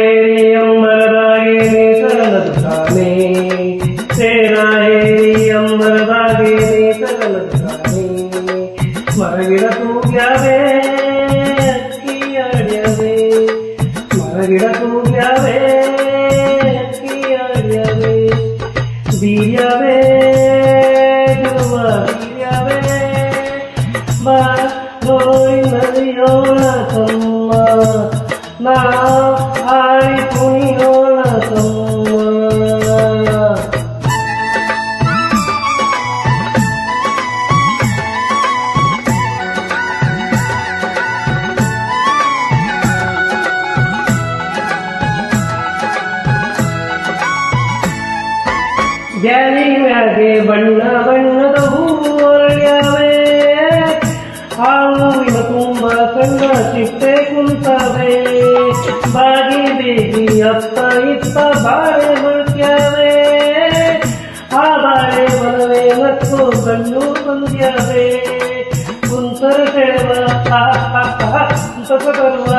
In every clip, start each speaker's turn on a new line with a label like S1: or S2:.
S1: ಏರಿ ಅಂಬರದಾಗೆ ನೇಸರನದು ತಾನೆ ತೇರ ಏರಿ ಅಂಬರದಾಗೆ ನೇಸರನದು ತಾನೆ ಮರಗಿಡ ತೂಗ್ಯಾವೆ ಅಕ್ಕಿಯಾಡ್ಯವೆ ಮರಗಿಡ ತೂಗ್ಯಾವೆ ಅಕ್ಕಿಯಾಡ್ಯವೆ ಬೀರ್ಯಾವೆ ಧ್ರುವ ಬೀರ್ಯಾವೆ ಬಾ ಹೋಯ್ ನದಿಯೋಳ ತಮ್ಮ ನಾ ಆಡಿ ಕುಣಿಯೋಳ ತಮ್ಮ ಗ್ಯಾಲಿ ಮ್ಯಾಗೆ ಬಣ್ಣ ಬಣ್ಣದ ಹೂವಳ್ಯಾವೆ ಆ ಹೂವಿನ ತುಂಬ ಕಣ್ಣ ಚಿಟ್ಟೆ ಕುಂತವೆ ಬಾಗಿ ಬೇಗಿ ಅಪ್ಪ ಇಪ್ಪ ಬಾಳೆ ಮೊಳ್ಕ್ಯಾವೆ ಆ ಬಾಳೆ ಬಲವೇ ಮತ್ತು ಕಣ್ಣು ಬಂದ್ಯಾವೆ ಕುಂತರ ಸೆಳೆವ ಸಂತಸ ತರುವ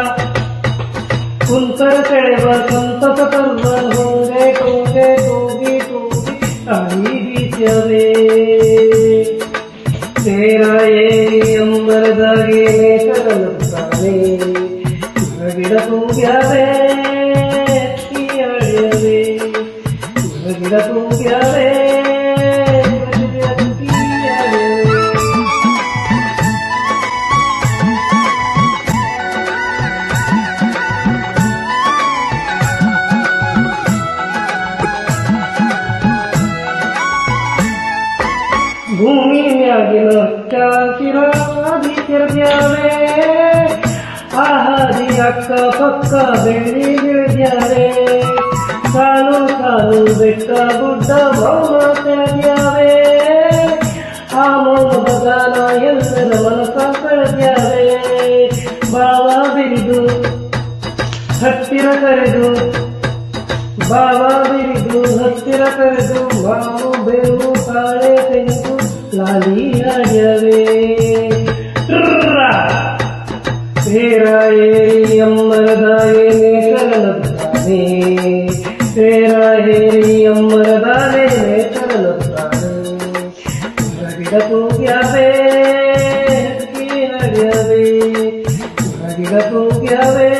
S1: ಕುಂತರ ಸೆಳೆವ ಸಂತಸ ತರುವ ಹೋಗೆ ಕೂಗೆ ಕೂಗಿ ಕೂಗಿ ತಾಯಿ ಬೀಸವೆ ತೇರ ಏರಿ ಅಂಬರದಾಗೆ ನೇಸರನದು ತಾನೆ ಮರಗಿಡ ತೂಗ್ಯಾವೆ ಅಕ್ಕಿಯಾಡ್ಯವೆ ಮರಗಿಡ ತೂಗ್ಯಾವೆ ಅಕ್ಕಿಯಾಡ್ಯವೆ ಭೂಮಿ ಮ್ಯಾಗಿನ ಹಚ್ಚಾಸಿರಾದಿ ತೆರೆದ್ಯಾವೆ ಆ ಹಾದಿ ಅಕ್ಕ ಪಕ್ಕ ಬೆಳ್ಳಿ ಬೆಳೆದ್ಯಾವೆ ಸಾಲು ಸಾಲು ಬೆಟ್ಟ ಗುಡ್ಡ ಮೌನ ತೆರೆದ್ಯಾವೆ ಆ ಮೌನದ ಗಾನ ಎಲ್ಲರ ಮನಸ ಕಳೆದ್ಯಾವೆ ಭಾವ ಬಿರಿದು ಹತ್ತಿರ ಕರೆದು ಭಾವ ಬಿರಿದು ಹತ್ತಿರ ಕರೆದು ಮಾವು ಬೇವು ಕಾಳೆ ತೆಂಗು ಲಾಲಿ ಹಾಡ್ಯವೆ ತೇರ ಏರಿ ಅಂಬರದಾಗೆ ನೇಸರನದು ತಾನೆ ತೇರ ಏರಿ ಅಂಬರದಾಗೆ ನೇಸರನದು ತಾನೆ ಮರಗಿಡ ತೂಗ್ಯಾವೆ ಹಕ್ಕಿ ಹಾಡ್ಯವೆ ಮರಗಿಡ ತೂಗ್ಯಾವೆ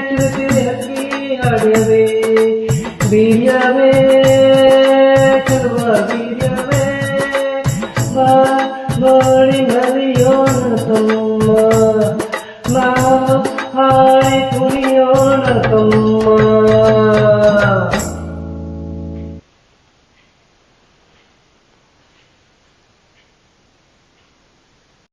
S1: ಚಿರುತಿರಿ ಹಕ್ಕಿ ಹಾಡ್ಯವೆ ಬೀರ್ಯಾವೆ ಚಲುವ ಬೀರ್ಯಾವೆ ಬಾ